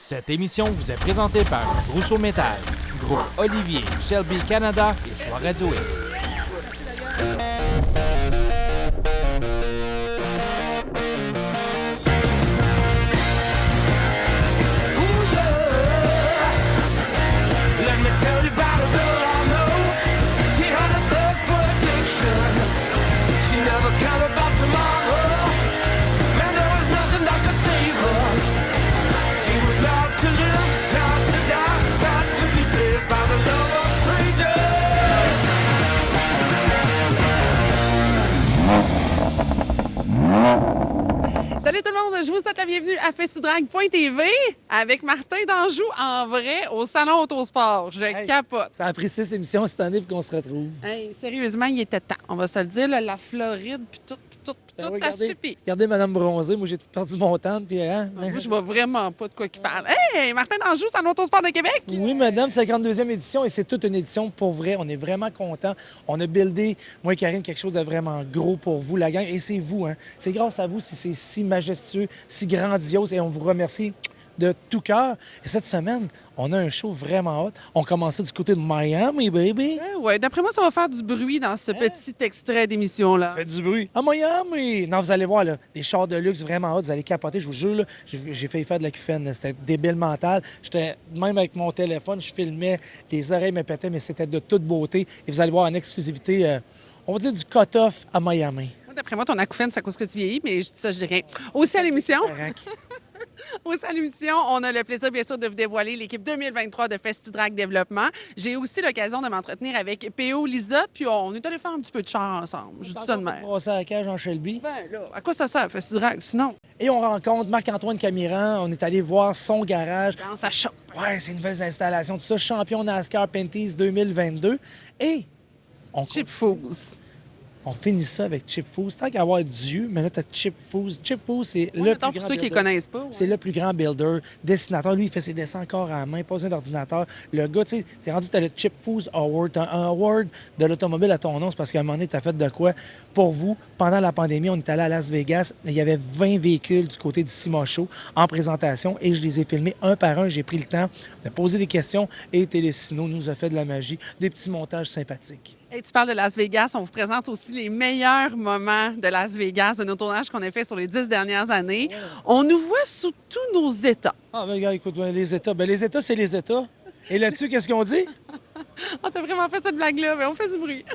Cette émission vous est présentée par Rousseau Métal, Groupe Olivier, Shelby Canada et Choix Radio X. Salut tout le monde, je vous souhaite la bienvenue à Festidrag.tv avec Martin d'Anjou en vrai au Salon Autosport. Je capote. Ça a pris 6 émissions cette année pour qu'on se retrouve. Hey, sérieusement, il était temps. On va se le dire, là, la Floride, puis tout, Oui, ça suffit. Regardez Madame Bronzée, moi j'ai tout perdu mon temps. Puis, hein? Moi, je vois vraiment pas de quoi qu'il parle. Hey, Martin d'Anjou, Salon Autosport de Québec! Oui, madame, 52e édition et c'est toute une édition pour vrai. On est vraiment contents. On a buildé, moi et Karine, quelque chose de vraiment gros pour vous, la gang. Et c'est vous, hein? C'est grâce à vous si c'est si majestueux, si grandiose et on vous remercie de tout cœur. Et cette semaine, on a un show vraiment hot. On commence ça du côté de Miami, baby. Ouais, d'après moi, ça va faire du bruit dans ce petit extrait d'émission-là. Faites du bruit. À Miami! Non, vous allez voir, là, des chars de luxe vraiment hot. Vous allez capoter, je vous jure. Là, j'ai failli faire de la QFN. Là. C'était débile mental. J'étais même avec mon téléphone, je filmais, les oreilles me pétaient, mais c'était de toute beauté. Et vous allez voir en exclusivité, on va dire du cut-off à Miami. D'après moi, ton acouphène, c'est à cause que tu vieillis, mais je dis ça, je dirais. Aussi à l'émission. Aussi à l'émission, on a le plaisir, bien sûr, de vous dévoiler l'équipe 2023 de Festidrag Développement. J'ai aussi l'occasion de m'entretenir avec P.O. Lisotte, puis on est allé faire un petit peu de char ensemble. Je dis ça de même. On à la cage en Shelby. Ben là, à quoi ça sert, Festidrag, sinon? Et on rencontre Marc-Antoine Camiran. On est allé voir son garage. Dans sa shop. Ouais, c'est une nouvelle installation. Tout ça, champion NASCAR Pinties 2022. Et Chip Foos. On finit ça avec Chip Foos. Tant qu'à avoir Dieu, mais là, tu as Chip Foos. Chip Foos, c'est le plus grand pour ceux qui ne builder. connaissent pas. Ouais. C'est le plus grand builder, dessinateur. Lui, il fait ses dessins encore à la main, pas besoin d'ordinateur. Le gars, tu sais, t'es rendu, tu as le Chip Foos Award. T'as un award de l'automobile à ton nom, c'est parce qu'à un moment donné, tu as fait de quoi pour vous. Pendant la pandémie, on est allé à Las Vegas. Il y avait 20 véhicules du côté du SEMA Show en présentation et je les ai filmés un par un. J'ai pris le temps de poser des questions et Télésino nous a fait de la magie, des petits montages sympathiques. Hey, tu parles de Las Vegas. On vous présente aussi les meilleurs moments de Las Vegas, de nos tournages qu'on a fait sur les 10 dernières années. On nous voit sous tous nos états. Ah, ben, gars, écoute, les États. Ben, les États, c'est les États. Et là-dessus, qu'est-ce qu'on dit? On t'a vraiment fait cette blague-là, mais on fait du bruit.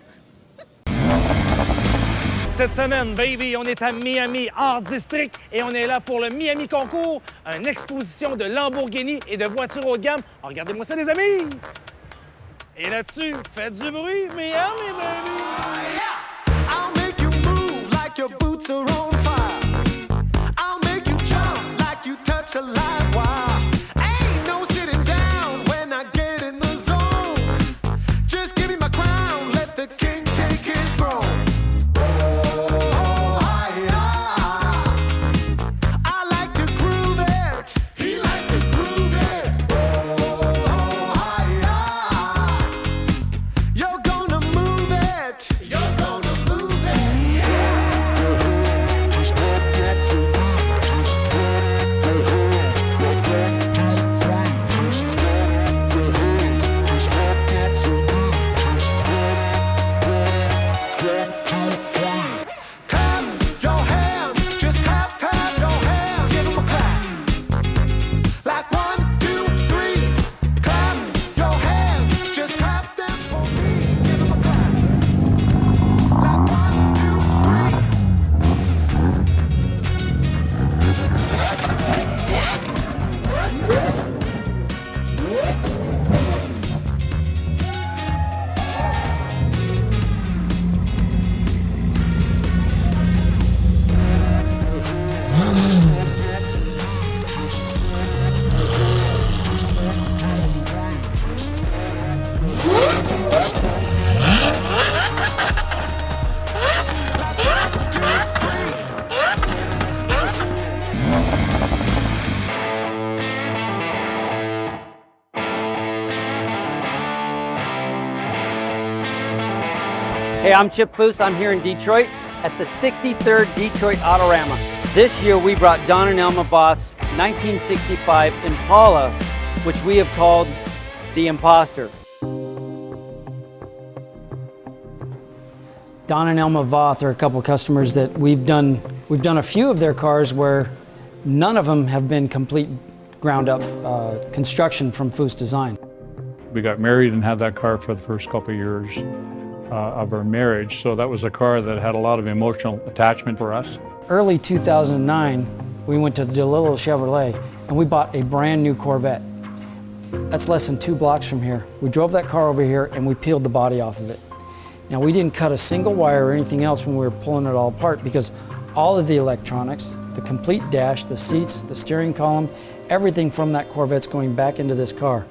Cette semaine, baby, on est à Miami, Art District, et on est là pour le Miami Concours, une exposition de Lamborghini et de voitures haut de gamme. Alors, regardez-moi ça, les amis! Et là-dessus, faites du bruit, Miami, baby! I'll make you move like your boots are on fire. I'll make you jump like you touch a live wire. Ain't no sitting down when I get in the zone. Just give me my crown, let the king take his throne. Oh, hi-ya. I like to groove it. He likes to groove it. Oh, hi-ya. You're gonna move it. You're gonna move it. Clap your hands, just clap, clap your hands. Give 'em a clap. Like 1, 2, 3. Clap your hands, just clap them for me. Give 'em a clap. Like 1, 2, 3. Hey, I'm Chip Foose. I'm here in Detroit. at the 63rd Detroit Autorama. This year we brought Don and Elma Voth's 1965 Impala, which we have called the Imposter. Don and Elma Voth are a couple of customers that we've done a few of their cars where none of them have been complete ground up construction from Foose Design. We got married and had that car for the first couple of years of our marriage, so that was a car that had a lot of emotional attachment for us. Early 2009, we went to DeLillo Chevrolet and we bought a brand new Corvette. That's less than 2 blocks from here. We drove that car over here and we peeled the body off of it. Now, we didn't cut a single wire or anything else when we were pulling it all apart because all of the electronics, the complete dash, the seats, the steering column, everything from that Corvette's going back into this car.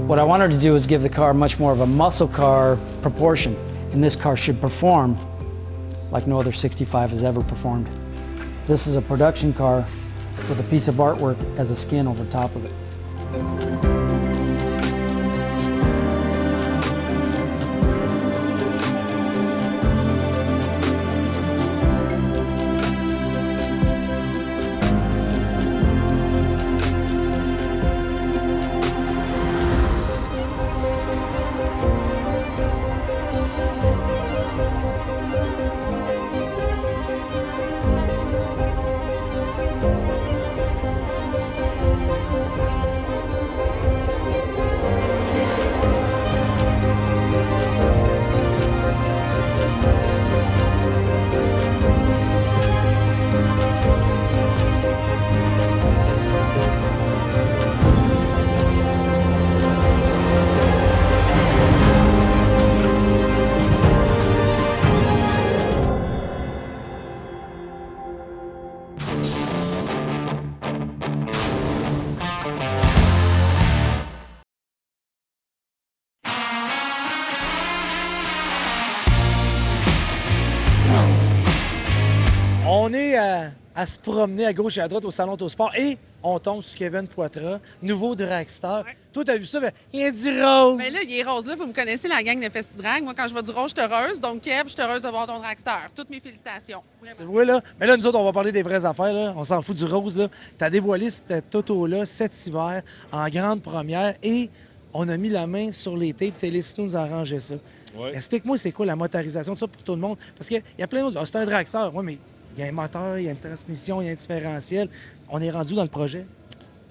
What I wanted to do is give the car much more of a muscle car proportion, and this car should perform like no other 65 has ever performed. This is a production car with a piece of artwork as a skin over top of it. On est à se promener à gauche et à droite au Salon Autosport et on tombe sur Kevin Poitras, nouveau dragster. Ouais. Toi, t'as vu ça? Ben, il y a du rose. Ben là, il est rose là. Vous me connaissez, la gang de Festidrag. Moi, quand je vois du rose, je suis heureuse. Donc, Kev, je suis heureuse de voir ton dragster. Toutes mes félicitations. C'est Vraiment. vrai, là. Mais là, nous autres, on va parler des vraies affaires, là. On s'en fout du rose, là. T'as dévoilé cette auto-là cet hiver en grande première et on a mis la main sur les tapes. Télécino nous a arrangé ça. Ouais. Explique-moi, c'est quoi la motorisation de ça pour tout le monde? Parce qu'il y a plein d'autres. Ah, c'est un dragster. Oui, mais il y a un moteur, il y a une transmission, il y a un différentiel. On est rendu dans le projet.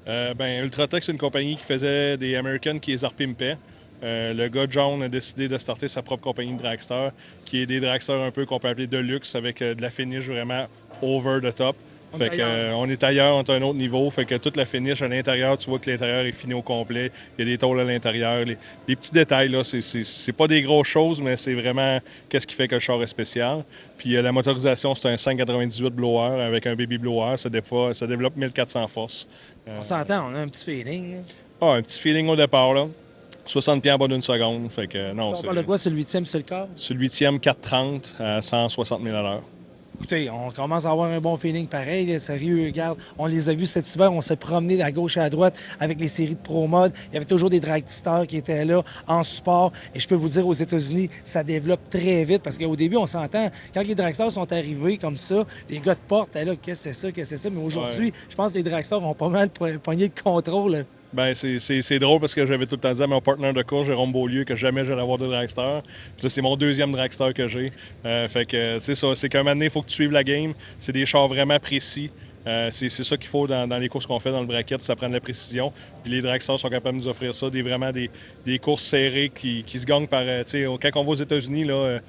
Ultratech, c'est une compagnie qui faisait des Americans qui les repimpaient. Le gars John a décidé de starter sa propre compagnie de dragster, qui est des dragsters un peu qu'on peut appeler de luxe, avec de la finish vraiment over the top. On Fait est que, ailleurs. on est ailleurs, on est à un autre niveau. Fait que toute la finish à l'intérieur, tu vois que l'intérieur est fini au complet. Il y a des tôles à l'intérieur. Les petits détails, là, c'est pas des grosses choses, mais c'est vraiment qu'est-ce qui fait que le char est spécial. Puis la motorisation, c'est un 598 blower avec un baby blower. Ça développe 1400 forces. On s'entend, on a un petit feeling. Un petit feeling au départ, là. 60 pieds en bas d'une seconde. Fait que non, On parle de quoi? C'est le 8e sur le corps? Sur le 8e, 430 à 160 000 à l'heure. Écoutez, on commence à avoir un bon feeling pareil. Là, sérieux, regarde, on les a vus cet hiver, on s'est promené à gauche et à droite avec les séries de Pro Mode. Il y avait toujours des dragsters qui étaient là en support. Et je peux vous dire, aux États-Unis, ça développe très vite parce qu'au début, on s'entend, quand les dragsters sont arrivés comme ça, les gars de porte, là, qu'est-ce que c'est ça? Mais aujourd'hui, je pense que les dragsters ont pas mal pogné le contrôle. Ben, c'est drôle parce que j'avais tout le temps dit à mon partenaire de course, Jérôme Beaulieu, que jamais j'allais avoir de dragster. Puis là, c'est mon deuxième dragster que j'ai. Fait que, c'est ça, c'est qu'à un moment donné, il faut que tu suives la game. C'est des chars vraiment précis. C'est ça qu'il faut dans les courses qu'on fait dans le bracket, ça prend de la précision. Puis les dragsters sont capables de nous offrir ça, des courses serrées qui se gagnent par... quand on va aux États-Unis, là...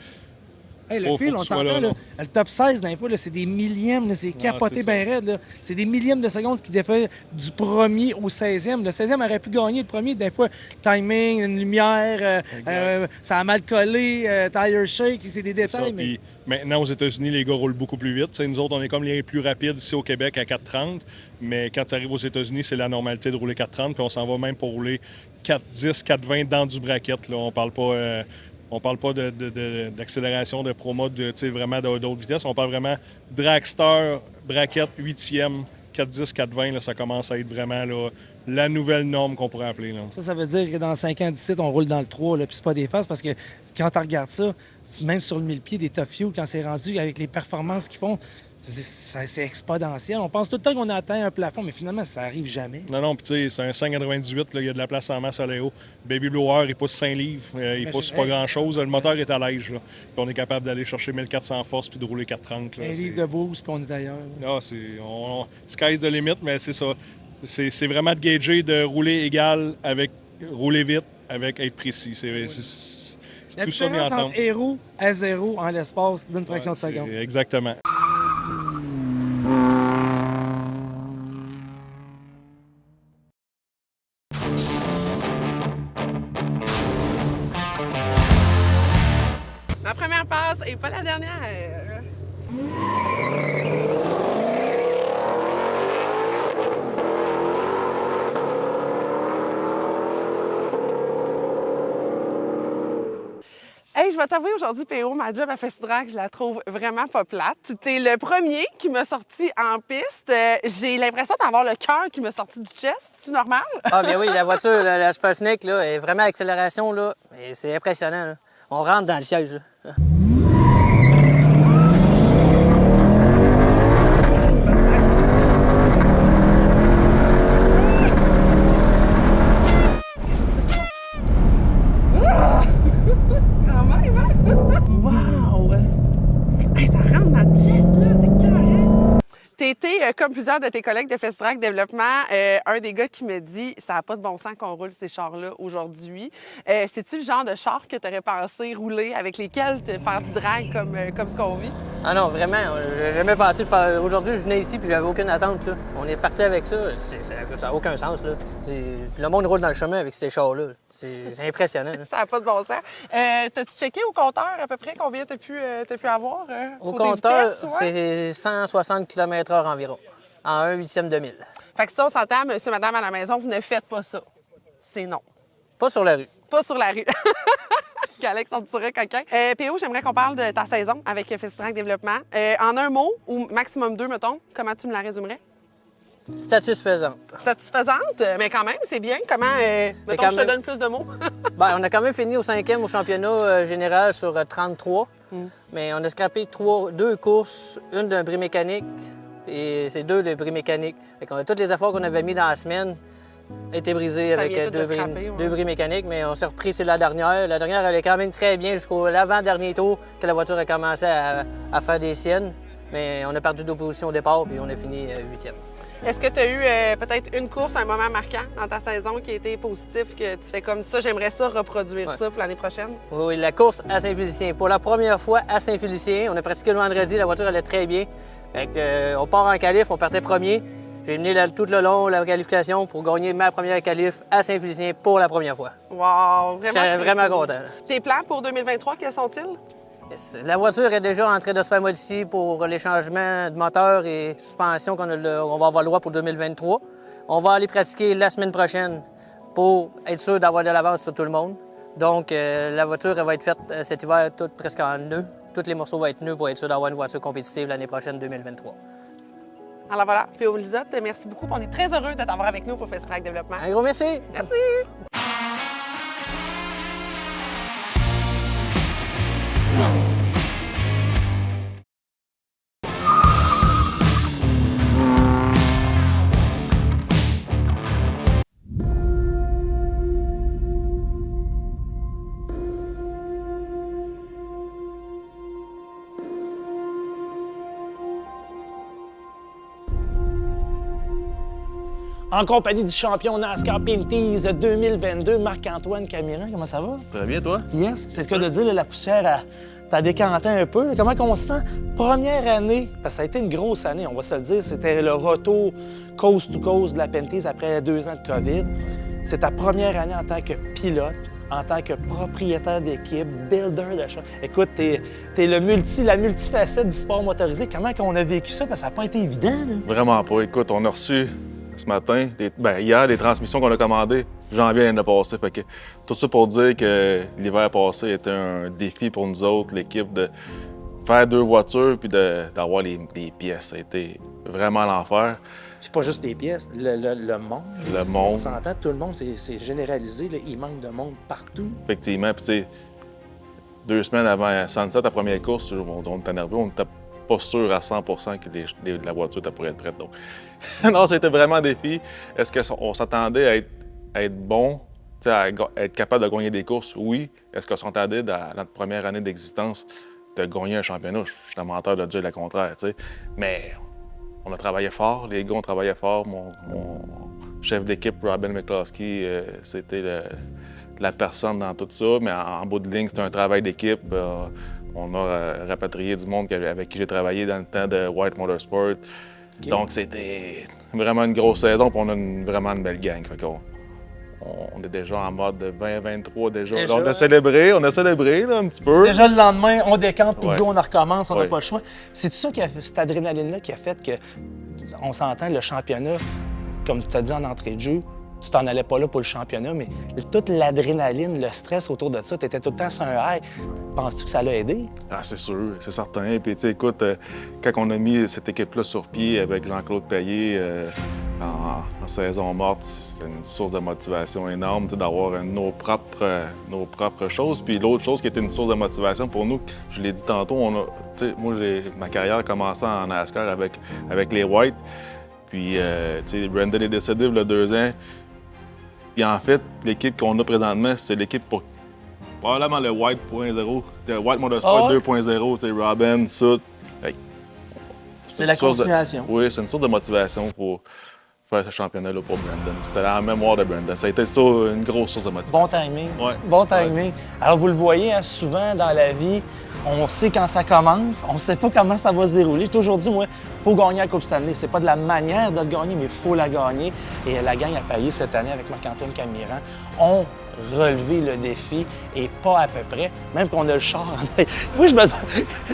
Hey, le Faut fil, que on tu sois s'entend, là, là, là. le top 16 dans les fois, là, c'est des millièmes, là, c'est capoté c'est bien raide. Là. C'est des millièmes de secondes qui défait du premier au 16e. Le 16e aurait pu gagner le premier, des fois, timing, une lumière, ça a mal collé, tire shake, c'est des C'est ça. détails. Mais... Puis maintenant, aux États-Unis, les gars roulent beaucoup plus vite. T'sais, nous autres, on est comme les plus rapides ici au Québec à 4,30. Mais quand tu arrives aux États-Unis, c'est la normalité de rouler 4,30. Puis on s'en va même pour rouler 4,10, 4,20 dans du bracket. Là. On parle pas. On parle pas d'accélération de promo, vraiment d'autres vitesses. On parle vraiment dragster, bracket, 8e, 4,10, 4,20. Là, ça commence à être vraiment là, la nouvelle norme qu'on pourrait appeler. Là. Ça veut dire que dans 5 ans d'ici, on roule dans le 3, là, puis c'est pas des faces, parce que quand tu regardes ça, même sur le 1000 pieds des Tough Few, quand c'est rendu avec les performances qu'ils font, c'est exponentiel. On pense tout le temps qu'on a atteint un plafond, mais finalement, ça arrive jamais. Non, puis tu sais, c'est un 5,98, il y a de la place en masse à Léo. Baby Blower, il pousse 5 livres, il pousse pas grand-chose. Le moteur est à l'âge, là. Puis on est capable d'aller chercher 1400 force puis de rouler 4,30. Un livre de boost, puis on est ailleurs. Ah, sky's the limit, mais c'est ça. C'est vraiment de gager, de rouler égal avec rouler vite, avec être précis. C'est La tout ça mis différence ensemble. entre héros à zéro en l'espace d'une fraction de seconde. Exactement. Ma première passe et pas la dernière. Hey, je vais t'avouer aujourd'hui, PO, ma job à Festidrag, je la trouve vraiment pas plate. T'es le premier qui m'a sorti en piste. J'ai l'impression d'avoir le cœur qui m'a sorti du chest. C'est normal? Ah, bien oui, la voiture, la Super Snake, là, est vraiment à accélération, là. Et c'est impressionnant, là. On rentre dans le siège, là. Quand même, hein? Wow! Hey, ça rentre dans le chest, là. C'est carré. T'as été, comme plusieurs de tes collègues de Festidrag Développement, un des gars qui me dit « ça n'a pas de bon sens qu'on roule ces chars-là aujourd'hui ». C'est-tu le genre de char que tu aurais pensé rouler, avec lesquels faire du drag comme ce qu'on vit? Ah non, vraiment, j'ai jamais pensé de faire... Aujourd'hui, je venais ici puis j'avais aucune attente, là. On est parti avec ça, ça n'a aucun sens, là. Le monde roule dans le chemin avec ces chars-là. C'est impressionnant, là. Ça n'a pas de bon sens. T'as-tu checké au compteur à peu près combien t'as pu avoir? Au pour des compteur, vitesses, ouais? c'est 160 km/h environ, en 1/8 de mille. Fait que ça, on s'entend, monsieur, madame à la maison, vous ne faites pas ça. C'est non. Pas sur la rue. Pas sur la rue. Alex, on dirait coquin. PO, j'aimerais qu'on parle de ta saison avec Festidrag Développement. En un mot, ou maximum 2, mettons, comment tu me la résumerais? Satisfaisante. Satisfaisante, mais quand même, c'est bien. Comment, mettons, quand je te même- donne plus de mots. Ben, on a quand même fini au 5e au championnat général sur 33. Mais on a scrappé 2 courses, une d'un bris mécanique et c'est 2 de bris mécanique. Fait qu'on a tous les efforts qu'on avait mis dans la semaine étaient brisés Ça avec vient tout de 2 bris, scraper, ouais. 2 bris mécaniques, mais on s'est repris sur la dernière. La dernière allait quand même très bien jusqu'au l'avant-dernier tour que la voiture a commencé à faire des siennes. Mais on a perdu d'opposition au départ puis on a fini 8e. Est-ce que tu as eu peut-être une course, un moment marquant dans ta saison qui a été positif, que tu fais comme ça, j'aimerais ça reproduire Ouais. ça pour l'année prochaine? Oui, la course à Saint-Félicien. Pour la première fois à Saint-Félicien, on a pratiqué le vendredi, la voiture allait très bien. Fait que, on part en qualif, on partait premier. J'ai mené tout le long la qualification pour gagner ma première qualif à Saint-Félicien pour la première fois. Wow, vraiment. J'étais très vraiment cool. content. Tes plans pour 2023, quels sont-ils? Yes. La voiture est déjà en train de se faire modifier pour les changements de moteur et suspension qu'on va avoir le droit pour 2023. On va aller pratiquer la semaine prochaine pour être sûr d'avoir de l'avance sur tout le monde. Donc, la voiture elle va être faite cet hiver presque en nœud. Tous les morceaux vont être nœuds pour être sûr d'avoir une voiture compétitive l'année prochaine, 2023. Alors voilà, PO Lisotte, merci beaucoup. On est très heureux de t'avoir avec nous pour Festidrag Développement. Un gros merci! Merci! En compagnie du champion NASCAR Pinties 2022, Marc-Antoine Camiran. Comment ça va? Très bien, toi? Yes, c'est le cas de dire, là, la poussière, T'as décanté un peu. Comment on se sent? Première année, parce que ça a été une grosse année, on va se le dire. C'était le retour coast to coast de la Penties après 2 ans de COVID. C'est ta première année en tant que pilote, en tant que propriétaire d'équipe, builder de choses. Écoute, t'es la multifacette du sport motorisé. Comment on a vécu ça? Parce que ça n'a pas été évident, là. Vraiment pas. Écoute, on a reçu ce matin, hier, des transmissions qu'on a commandées janvier l'année passée. Fait que tout ça pour dire que l'hiver passé était un défi pour nous autres, l'équipe, de faire 2 voitures puis d'avoir les pièces. Ça a été vraiment l'enfer. C'est pas juste des pièces, le monde. Le monde. On s'entend, tout le monde, c'est généralisé. Là. Il manque de monde partout. Effectivement. Puis, tu sais, 2 semaines avant Sunset, la première course, on était nerveux. On n'était pas sûr à 100 que la voiture pourrait être prête. Donc, non, c'était vraiment un défi. Est-ce qu'on s'attendait à être bon, à être capable de gagner des courses? Oui. Est-ce qu'on s'attendait, dans notre première année d'existence, de gagner un championnat? Je suis un menteur de dire le contraire, tu sais. Mais on a travaillé fort, les gars ont travaillé fort. Mon chef d'équipe, Robin McCloskey, c'était la personne dans tout ça. Mais en bout de ligne, c'était un travail d'équipe. On a rapatrié du monde avec qui j'ai travaillé dans le temps de White Motorsport. Okay. Donc, c'était vraiment une grosse saison, puis on a vraiment une belle gang. Fait on est déjà en mode 2023 déjà. On a célébré là, un petit peu. Déjà le lendemain, on décante, puis ouais. on recommence, on n'a ouais. pas le choix. C'est ça qui a fait, cette adrénaline-là qui a fait que, on s'entend, le championnat, comme tu t'as dit en entrée de jeu, tu t'en allais pas là pour le championnat, mais toute l'adrénaline, le stress autour de ça, tu étais tout le temps sur un high. Penses-tu que ça l'a aidé? Ah, c'est sûr, c'est certain. Puis, tu sais, écoute, quand on a mis cette équipe-là sur pied avec Jean-Claude Payet en saison morte, c'était une source de motivation énorme d'avoir nos propres choses. Puis l'autre chose qui était une source de motivation pour nous, je l'ai dit tantôt, moi, ma carrière a commencé en NASCAR avec les White. Puis, tu sais, Brandon est décédé il y a 2 ans. Puis en fait, l'équipe qu'on a présentement, c'est l'équipe pour probablement le White 0.0, le White Motorsport 2.0, tu sais, Robin, Soot. C'est la continuation. Oui, c'est une sorte de motivation pour faire ce championnat-là pour Brandon. C'était la mémoire de Brandon. Ça a été ça, une grosse source de motivation. Bon timing. Ouais. Bon timing. Ouais. Alors, vous le voyez, hein, souvent dans la vie, on sait quand ça commence, on ne sait pas comment ça va se dérouler. J'ai toujours dit, moi, il faut gagner la Coupe Stanley. C'est pas de la manière de le gagner, mais il faut la gagner. Et la gang a payé cette année avec Marc-Antoine Camiran. On relevé le défi et pas à peu près, même qu'on a le char en œil. Moi,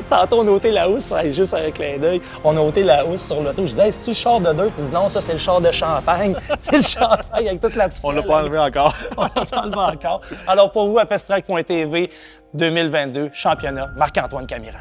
tantôt, on a ôté la housse, juste avec clin d'œil, on a ôté la housse sur l'auto. Je dis, hey, c'est-tu le char de dirt? Il dit, non, ça, c'est le char de champagne. C'est le champagne avec toute la poussière. On l'a pas enlevé encore. On l'a pas enlevé encore. Alors, pour vous, à FastTrack.tv 2022, championnat, Marc-Antoine Camiran.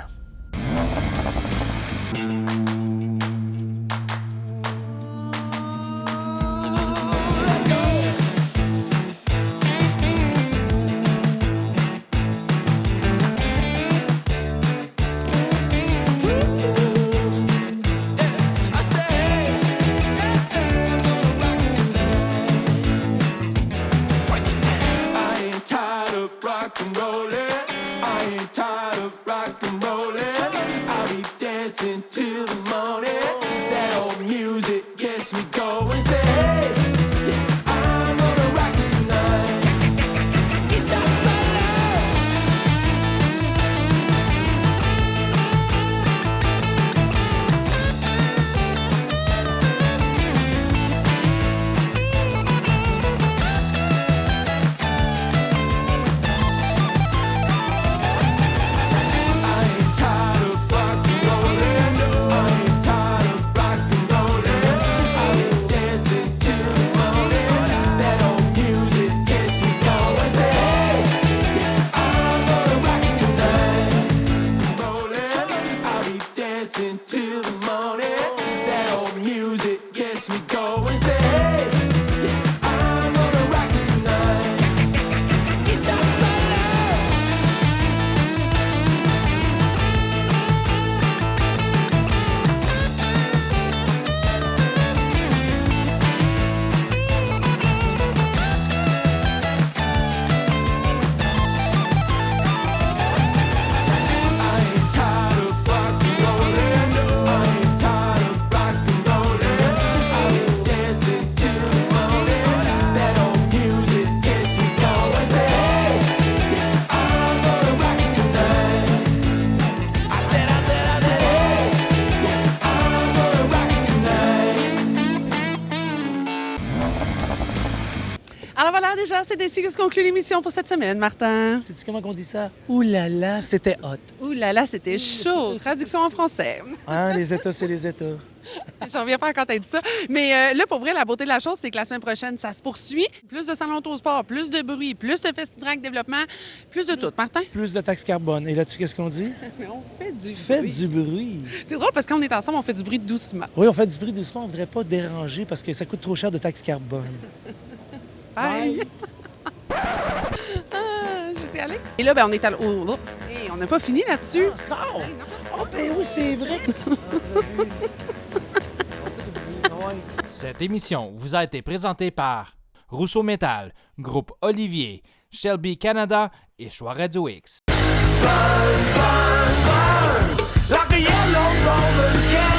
Alors voilà, déjà, c'est ainsi que se conclut l'émission pour cette semaine, Martin. Sais-tu comment on dit ça? Ouh là là, c'était hot. Ouh là là, c'était chaud. Traduction en français. Hein, les États, c'est les États. J'en reviens pas quand t'as dit ça. Mais là, pour vrai, la beauté de la chose, c'est que la semaine prochaine, ça se poursuit. Plus de salons autosport, plus de bruit, plus de FestiDrac développement, plus de tout. Martin? Plus de taxes carbone. Et là-dessus, qu'est-ce qu'on dit? Mais on fait du Faites du bruit. C'est drôle parce que quand on est ensemble, on fait du bruit doucement. Oui, on fait du bruit doucement. On ne voudrait pas déranger parce que ça coûte trop cher de taxes carbone. Bye! Je vais y aller. Et là, ben, on est allé. Oh, hey, on n'a pas fini là-dessus. Oh, oh ben oui, c'est vrai. Cette émission vous a été présentée par Rousseau Métal, Groupe Olivier, Shelby Canada et Choix Radio X. Like a yellow roller